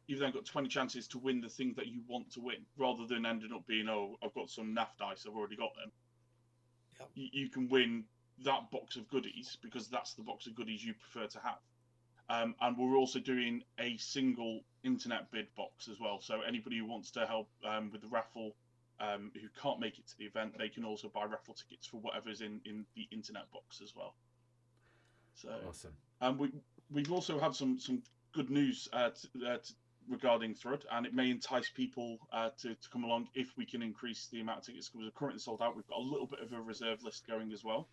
D: You've then got 20 chances to win the thing that you want to win, rather than ending up being, I've got some naff dice, I've already got them.
C: Yep.
D: You can win that box of goodies because that's the box of goodies you prefer to have. And we're also doing a single internet bid box as well. So anybody who wants to help with the raffle, who can't make it to the event, they can also buy raffle tickets for whatever's in the internet box as well. So
A: awesome.
D: We've also had some good news regarding Thrud, and it may entice people to come along if we can increase the amount of tickets, because we're currently sold out. We've got a little bit of a reserve list going as well,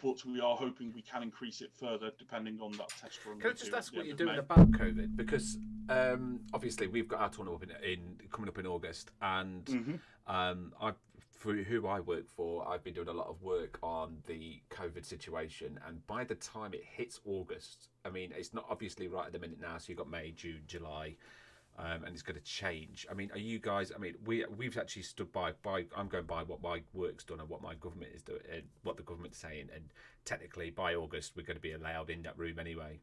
D: but we are hoping we can increase it further depending on that test run.
A: Can I just ask what you're doing about COVID? Because obviously we've got our tournament coming up in August, and for who I work for, I've been doing a lot of work on the COVID situation, and by the time it hits August, I mean, it's not obviously right at the minute now, so you've got May, June, July, and it's going to change. I mean, are you guys, I mean, we've actually stood by, I'm going by what my work's done and what my government is doing, and what the government's saying, and technically by August we're going to be allowed in that room anyway,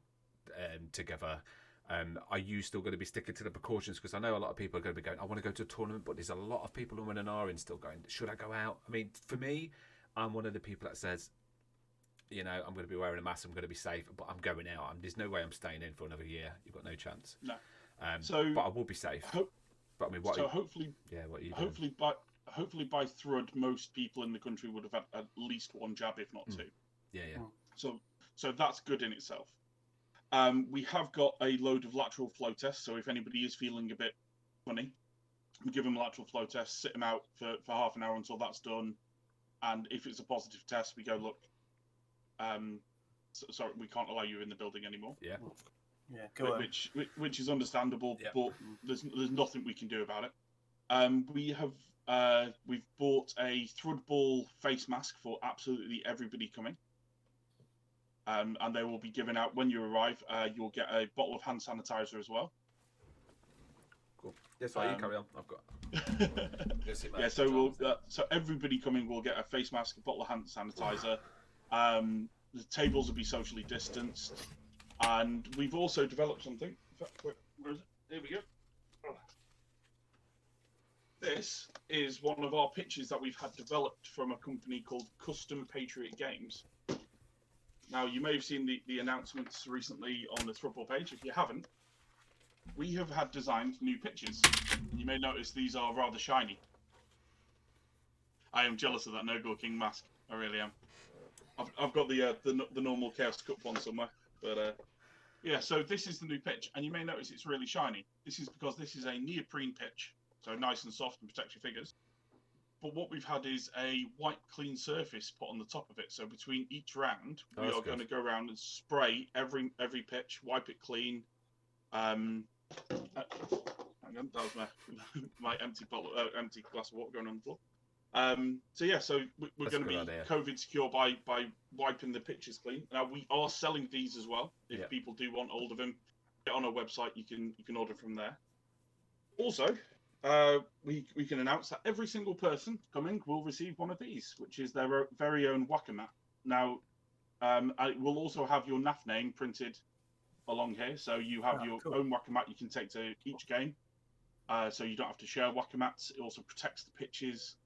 A: together. Are you still going to be sticking to the precautions? Because I know a lot of people are going to be going, I want to go to a tournament, but there's a lot of people who are in still going, should I go out? I mean, for me, I'm one of the people that says, you know, I'm going to be wearing a mask, I'm going to be safe, but I'm going out. There's no way I'm staying in for another year. You've got no chance.
D: No.
A: But I will be safe. But I mean,
D: hopefully,
A: what are you doing?
D: Hopefully by Thrud, most people in the country would have had at least one jab, if not two.
A: Yeah.
D: So that's good in itself. We have got a load of lateral flow tests, so if anybody is feeling a bit funny, we give them a lateral flow test, sit them out for half an hour until that's done, and if it's a positive test, we go, look, sorry, we can't allow you in the building anymore.
A: Yeah,
B: go on.
D: Which is understandable, but there's nothing we can do about it. We've bought a Thrud Ball face mask for absolutely everybody coming. And they will be given out when you arrive. You'll get a bottle of hand sanitizer as well.
A: Cool. Yes, you carry on. I've got.
D: So everybody coming will get a face mask, a bottle of hand sanitizer. The tables will be socially distanced, and we've also developed something. In fact, where is it? Here we go. This is one of our pitches that we've had developed from a company called Custom Patriot Games. Now, you may have seen the announcements recently on the Thrud Ball page. If you haven't, we have had designed new pitches. And you may notice these are rather shiny. I am jealous of that No-Go King mask. I really am. I've got the normal Chaos Cup one somewhere. But yeah, so this is the new pitch. And you may notice it's really shiny. This is because this is a neoprene pitch. So nice and soft and protects your figures. But what we've had is a white clean surface put on the top of it. So between each round, we are going to go around and spray every pitch, wipe it clean. Hang on, that was my empty glass of water going on the floor. So yeah, so we're going to be COVID secure by wiping the pitches clean. Now we are selling these as well. If people do want hold of them, get on our website. You can order from there. Also, we can announce that every single person coming will receive one of these, which is their very own Wackamat. Now, it will also have your NAF name printed along here, so you have your own Wackamat you can take to each game. So you don't have to share Waccamats. It also protects the pitches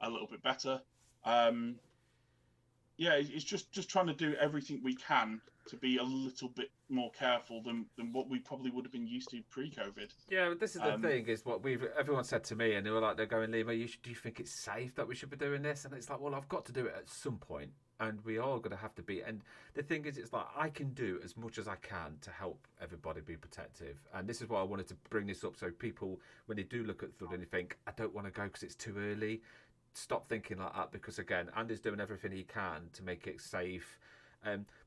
D: a little bit better. Yeah, it's just trying to do everything we can to be a little bit more careful than what we probably would have been used to pre-COVID.
A: Yeah, but this is the thing, is what everyone said to me, and they were like, they're going, Liam, do you think it's safe that we should be doing this? And it's like, well, I've got to do it at some point, and we are going to have to be. And the thing is, it's like, I can do as much as I can to help everybody be protective. And this is why I wanted to bring this up, so people, when they do look at Thrud and they think, I don't want to go because it's too early, stop thinking like that, because again, Andy's doing everything he can to make it safe.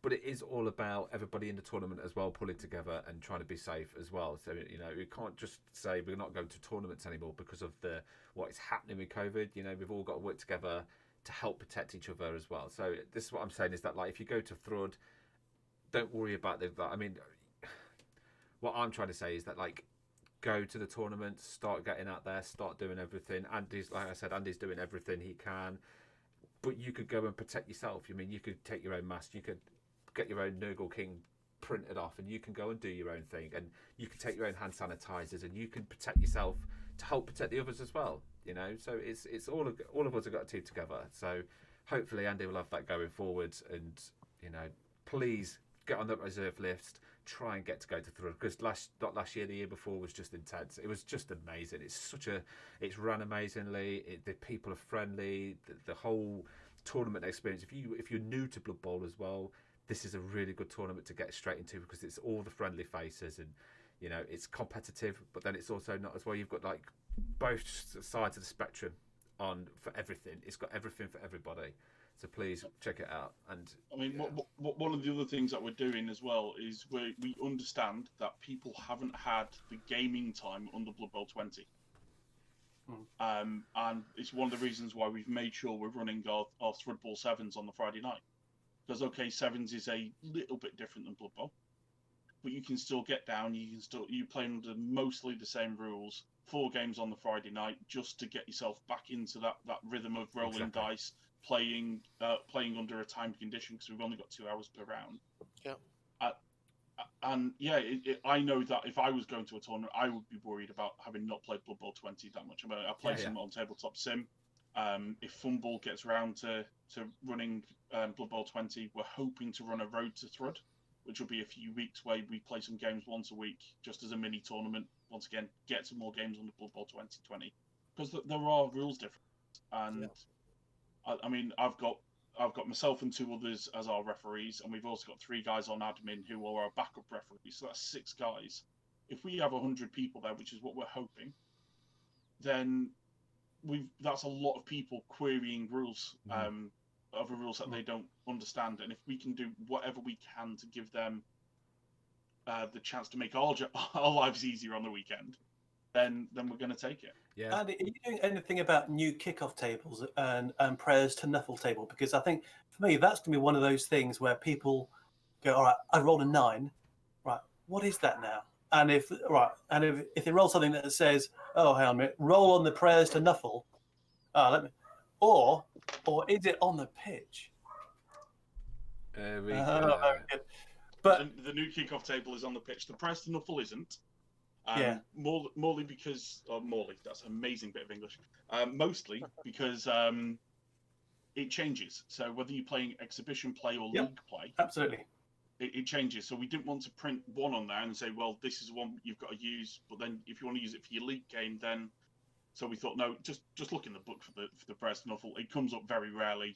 A: But it is all about everybody in the tournament as well pulling together and trying to be safe as well. So, you know, we can't just say we're not going to tournaments anymore because of what is happening with COVID. You know, we've all got to work together to help protect each other as well. So this is what I'm saying, is that, like, if you go to Thrud, don't worry about I mean, what I'm trying to say is that, like, go to the tournament, start getting out there, start doing everything. Andy's, like I said, Andy's doing everything he can. But you could go and protect yourself. I mean, you could take your own mask. You could get your own Nurgle King printed off, and you can go and do your own thing. And you can take your own hand sanitizers, and you can protect yourself to help protect the others as well. You know, so it's all of us have got to team together. So hopefully Andy will have that going forward. And, you know, please get on the reserve list. Try and get to go to Thrud, because not last year, the year before was just intense. It was just amazing. It's run amazingly. The people are friendly. The whole tournament experience. If you're new to Blood Bowl as well, this is a really good tournament to get straight into, because it's all the friendly faces, and you know, it's competitive, but then it's also not as well. You've got like both sides of the spectrum on for everything. It's got everything for everybody. So please check it out. And
D: I mean, one of the other things that we're doing as well is we understand that people haven't had the gaming time under Blood Bowl 20. And it's one of the reasons why we've made sure we're running our Thrud Ball 7s on the Friday night. Because, okay, 7s is a little bit different than Blood Bowl, but you can still get down, you play under mostly the same rules, 4 games on the Friday night, just to get yourself back into that rhythm of rolling dice, playing under a timed condition, because we've only got 2 hours per round.
C: Yeah.
D: And yeah, I know that if I was going to a tournament, I would be worried about having not played Blood Bowl 20 that much. I mean, I play some on Tabletop Sim. If Fumbbl gets around to running Blood Bowl 20, we're hoping to run a Road to Thrud, which will be a few weeks where we play some games once a week, just as a mini tournament. Once again, get some more games on the Blood Bowl 2020, because there are rules differences. And I mean, I've got myself and 2 others as our referees, and we've also got 3 guys on admin who are our backup referees. So that's 6 guys. If we have 100 people there, which is what we're hoping, then that's a lot of people querying rules, other rules that they don't understand. And if we can do whatever we can to give them the chance to make our lives easier on the weekend, then we're going to take it.
B: Yeah. Andy, are you doing anything about new kickoff tables and prayers to Nuffle table? Because I think for me that's going to be one of those things where people go, all right, I rolled a 9, right? What is that now? And if they roll something that says, oh, hang on a minute, roll on the prayers to Nuffle, or is it on the pitch?
D: But the new kickoff table is on the pitch. The prayers to Nuffle isn't. Morley because Morley, that's an amazing bit of English. Mostly because it changes. So whether you're playing exhibition play or
B: Yep.
D: league play,
B: Absolutely.
D: it changes. So we didn't want to print one on there and say, well, this is one you've got to use. But then if you want to use it for your league game, then so we thought, no, just look in the book for the press novel. It comes up very rarely.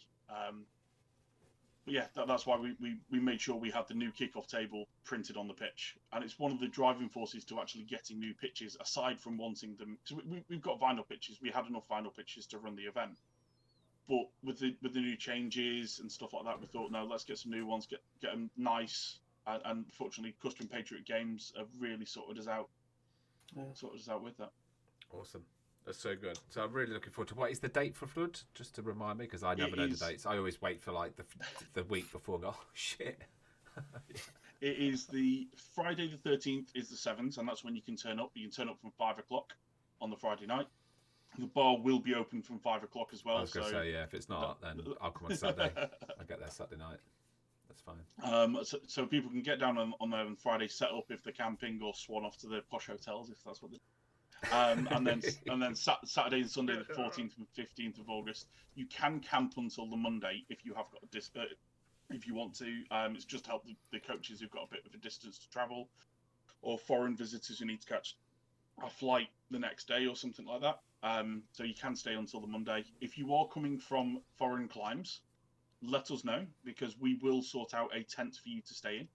D: But yeah, that's why we made sure we had the new kickoff table printed on the pitch, and it's one of the driving forces to actually getting new pitches. Aside from wanting them, so we've got vinyl pitches. We had enough vinyl pitches to run the event, but with the new changes and stuff like that, we thought, no, let's get some new ones, get them nice. And fortunately, Custom Patriot Games have really sorted us out with that.
A: Awesome. That's so good. So I'm really looking forward to what is the date for Flood? Just to remind me, because I never know the dates. I always wait for like the week before and go, oh shit.
D: It is the Friday the 13th is the 7th, and that's when you can turn up. You can turn up from 5 o'clock on the Friday night. The bar will be open from 5 o'clock as well.
A: I was going to say, yeah, if it's not, then I'll come on Saturday. I'll get there Saturday night. That's fine.
D: So people can get down on there on Friday, set up if they're camping, or swan off to the posh hotels if that's what they and then Saturday and Sunday the 14th and 15th of August, you can camp until the Monday if you have got if you want to. It's just to help the coaches who've got a bit of a distance to travel, or foreign visitors who need to catch a flight the next day or something like that. So you can stay until the Monday. If you are coming from foreign climes, let us know, because we will sort out a tent for you to stay in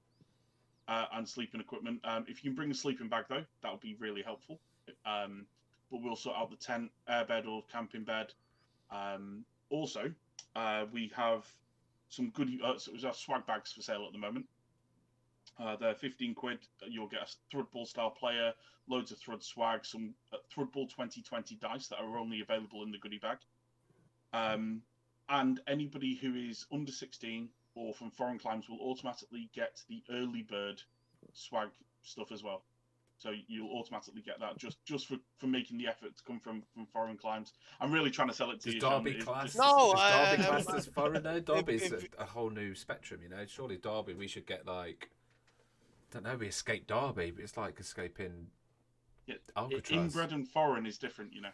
D: and sleeping equipment. If you can bring a sleeping bag though, that would be really helpful. But we'll sort out the tent, airbed or camping bed. Also, we have some good so we have swag bags for sale at the moment. They're 15 quid. You'll get a Thrud Ball style player, loads of Thrud swag, some Thrud Ball 2020 dice that are only available in the goodie bag. And anybody who is under 16 or from foreign climes will automatically get the early bird swag stuff as well. So you'll automatically get that just for making the effort to come from foreign climes. I'm really trying to sell it to you.
A: Derby class?
C: No,
A: Derby class as foreign now? Derby's a whole new spectrum, you know. Surely Derby, we should get like, I don't know, we escape Derby, but it's like escaping Alcatraz.
D: Inbred and foreign is different, you know.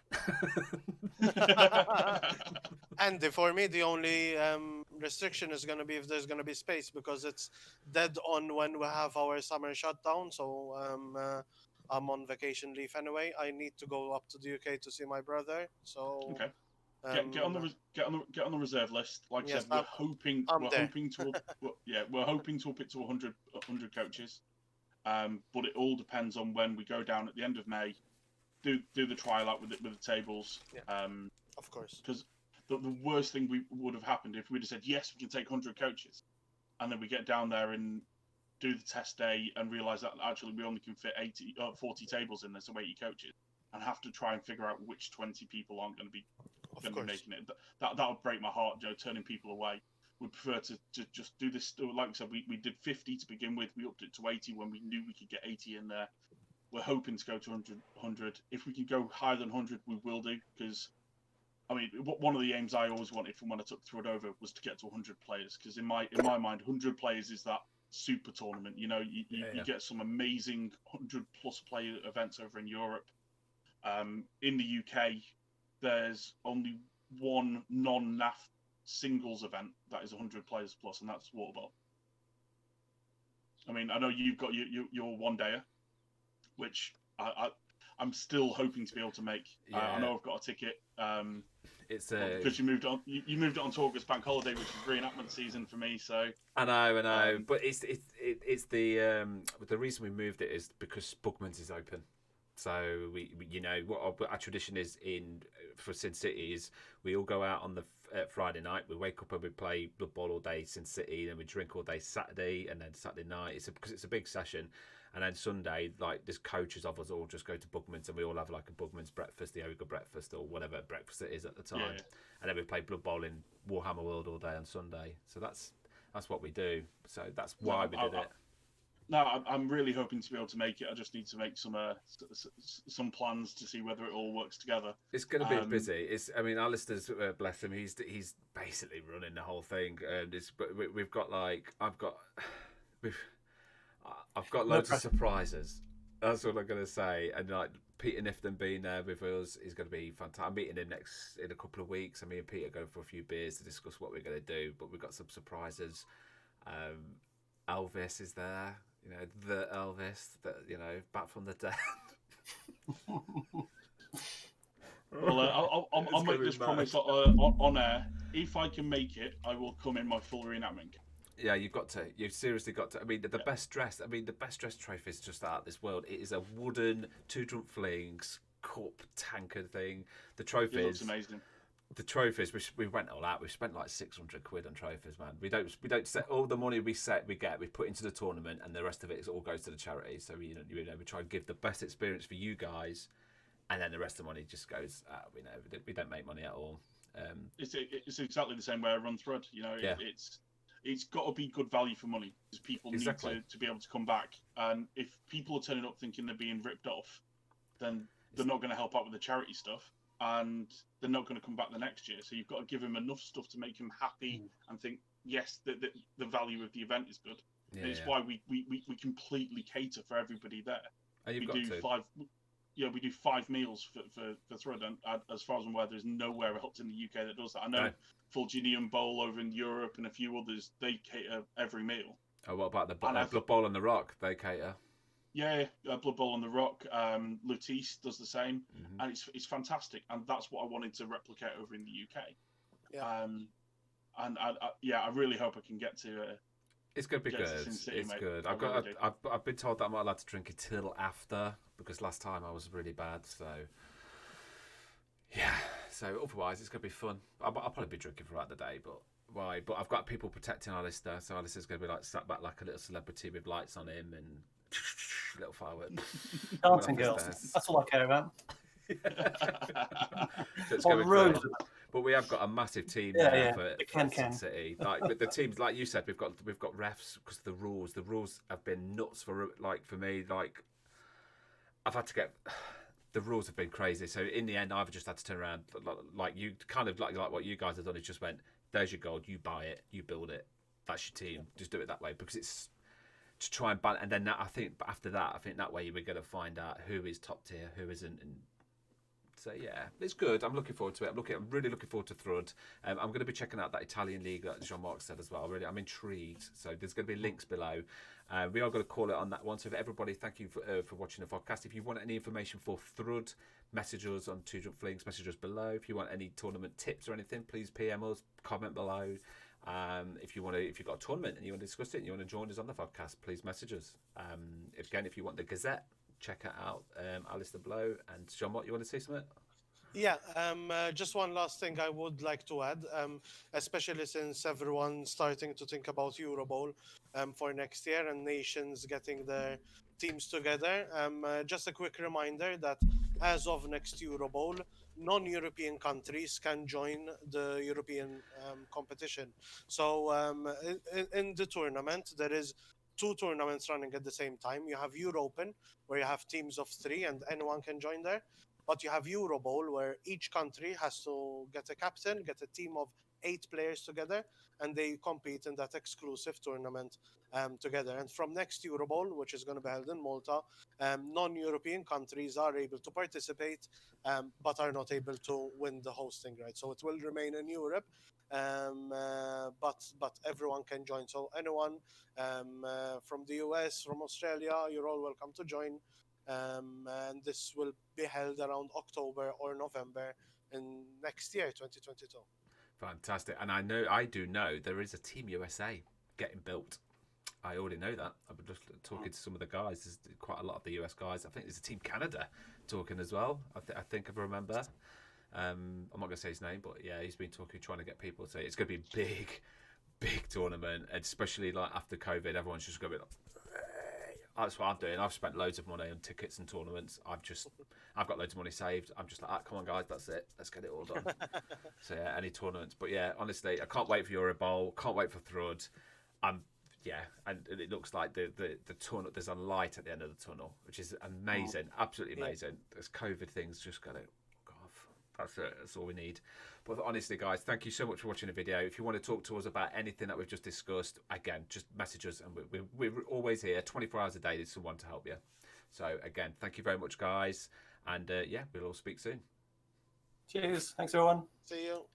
C: And for me, the only restriction is going to be if there's going to be space, because it's dead on when we have our summer shutdown. So I'm on vacation leave anyway. I need to go up to the UK to see my brother. So
D: okay, get on the reserve list. Like I said, we're hoping to up it to 100 coaches. But it all depends on when we go down at the end of May. Do the trial out with the tables.
C: Yeah. Of course.
D: Because the worst thing would have happened if we'd have said, yes, we can take 100 coaches, and then we get down there and do the test day and realise that actually we only can fit 40 tables in there, so 80 coaches, and have to try and figure out which 20 people aren't going to be making it. That would break my heart, Joe, turning people away. We prefer to just do this. Like I said, we did 50 to begin with. We upped it to 80 when we knew we could get 80 in there. We're hoping to go to 100. If we can go higher than 100, we will do, because I mean, one of the aims I always wanted from when I took Thrud over was to get to 100 players, because in my mind, 100 players is that super tournament. You know, you get some amazing 100+ player events over in Europe. In the UK, there's only one non-NAF singles event that is 100 players plus, and that's Water Ball. I mean, I know you've got your one-dayer, which I'm still hoping to be able to make.
A: Yeah.
D: I know I've got a ticket.
A: It's
D: because you moved on. You moved it on to August Bank Holiday, which is reenactment season for me. So
A: I know, but it's the reason we moved it is because Bugman's is open. So we you know what our tradition is for Sin City is we all go out on the Friday night. We wake up and we play Blood Bowl all day Sin City, then we drink all day Saturday, and then Saturday night because it's a big session. And then Sunday, like, there's coaches of us all just go to Bugman's, and we all have like a Bugman's breakfast, the Ogre breakfast, or whatever breakfast it is at the time. Yeah. And then we play Blood Bowl in Warhammer World all day on Sunday. So that's what we do. So that's why we did it.
D: No, I'm really hoping to be able to make it. I just need to make some plans to see whether it all works together.
A: It's going to be busy. Alistair's, bless him, he's basically running the whole thing. I've got loads of surprises. That's what I'm going to say. And like Peter Nifton being there with us is going to be fantastic. I'm meeting him in a couple of weeks. Me and Peter are going for a few beers to discuss what we're going to do, but we've got some surprises. Elvis is there, the Elvis that back from the dead.
D: Well, I'll make this promise on air. If I can make it, I will come in my full reenactment.
A: Yeah, you've got to. You've seriously got to. The best dressed. The best dressed trophy is just out of this world. It is a wooden Two Drunk Flings cup tankard thing. The trophies.
D: It looks amazing.
A: The trophies. We went all out. We spent like £600 on trophies, man. We don't set all the money we put into the tournament, and the rest of it all goes to the charity. So we try and give the best experience for you guys, and then the rest of the money just goes. We don't make money at all.
D: It's exactly the same way I run Thrud. It's got to be good value for money because people need to be able to come back. And if people are turning up thinking they're being ripped off, then they're not going to help out with the charity stuff, and they're not going to come back the next year. So you've got to give them enough stuff to make them happy and think, yes, the value of the event is good. Yeah, and it's why we completely cater for everybody there.
A: And
D: we do 5 meals for Thrud, and as far as I'm aware, there's nowhere else in the UK that does that. I know Italian Fumbbl over in Europe and a few others, they cater every meal.
A: Oh, what about the Blood Bowl on the Rock? They cater.
D: Yeah, Blood Bowl on the Rock. Lutis does the same, and it's fantastic. And that's what I wanted to replicate over in the UK.
C: Yeah.
D: And I really hope I can get to.
A: It's gonna be good. It's good. I've been told that I'm not allowed to drink it till after because last time I was really bad. So yeah. So otherwise, it's gonna be fun. I'll probably be drinking throughout the day, but why? But I've got people protecting Alistair, so Alistair's gonna be like sat back like a little celebrity with lights on him and little fireworks.
B: Dancing girls. That's all I care about.
A: So it's gonna be great. But we have got a massive team there for City. Like the teams, like you said, we've got refs because of the rules. The rules have been nuts for me. Like I've had to get. The rules have been crazy. So in the end, I've just had to turn around, like you, kind of like what you guys have done. Is just went, there's your gold. You buy it. You build it. That's your team. Just do it that way because it's to try and balance. And then after that, I think that way we're going to find out who is top tier, who isn't, and. So yeah, it's good. I'm looking forward to it. I'm really looking forward to Thrud. I'm going to be checking out that Italian league that Jean-Marc said as well. I'm intrigued. So there's going to be links below. We are going to call it on that one. So for everybody, thank you for watching the podcast. If you want any information for Thrud, message us on Two Drunk Flings. Message us below. If you want any tournament tips or anything, please PM us. Comment below. If you've got a tournament and you want to discuss it, and you want to join us on the podcast, please message us. If you want the Gazette. Check it out, Alistair Blow and John. What you want to say something?
C: Yeah, just one last thing I would like to add, especially since everyone's starting to think about Euro Bowl for next year and nations getting their teams together. Just a quick reminder that as of next Euro Bowl, non-European countries can join the European competition. So in the tournament, there is 2 tournaments running at the same time. You have Euro Open, where you have teams of 3 and anyone can join there. But you have Euro Bowl, where each country has to get a captain, get a team of 8 players together, and they compete in that exclusive tournament together. And from next Euro Bowl, which is going to be held in Malta, non-European countries are able to participate, but are not able to win the hosting right. So it will remain in Europe, but everyone can join. So anyone from the US, from Australia, you're all welcome to join. And this will be held around October or November in next year, 2022.
A: Fantastic. And I do know there is a Team USA getting built. I already know that. I've been just talking to some of the guys. There's quite a lot of the US guys. I think there's a Team Canada talking as well. I think I remember. I'm not going to say his name, but yeah, he's been trying to get people. So it's going to be a big tournament, and especially like after COVID, everyone's just going to be like, that's what I'm doing. I've spent loads of money on tickets and tournaments. I've got loads of money saved. I'm just like, come on, guys, that's it. Let's get it all done. So yeah, any tournaments. But yeah, honestly, I can't wait for Euro Bowl. Can't wait for Thrud. Yeah, and it looks like the tunnel. There's a light at the end of the tunnel, which is amazing, absolutely amazing. There's COVID things just going to go off. That's it. That's all we need. But honestly, guys, thank you so much for watching the video. If you want to talk to us about anything that we've just discussed, again, just message us, and we're always here, 24 hours a day. There's someone to help you. So again, thank you very much, guys. And yeah, we'll all speak soon.
B: Cheers. Thanks, everyone.
C: See you.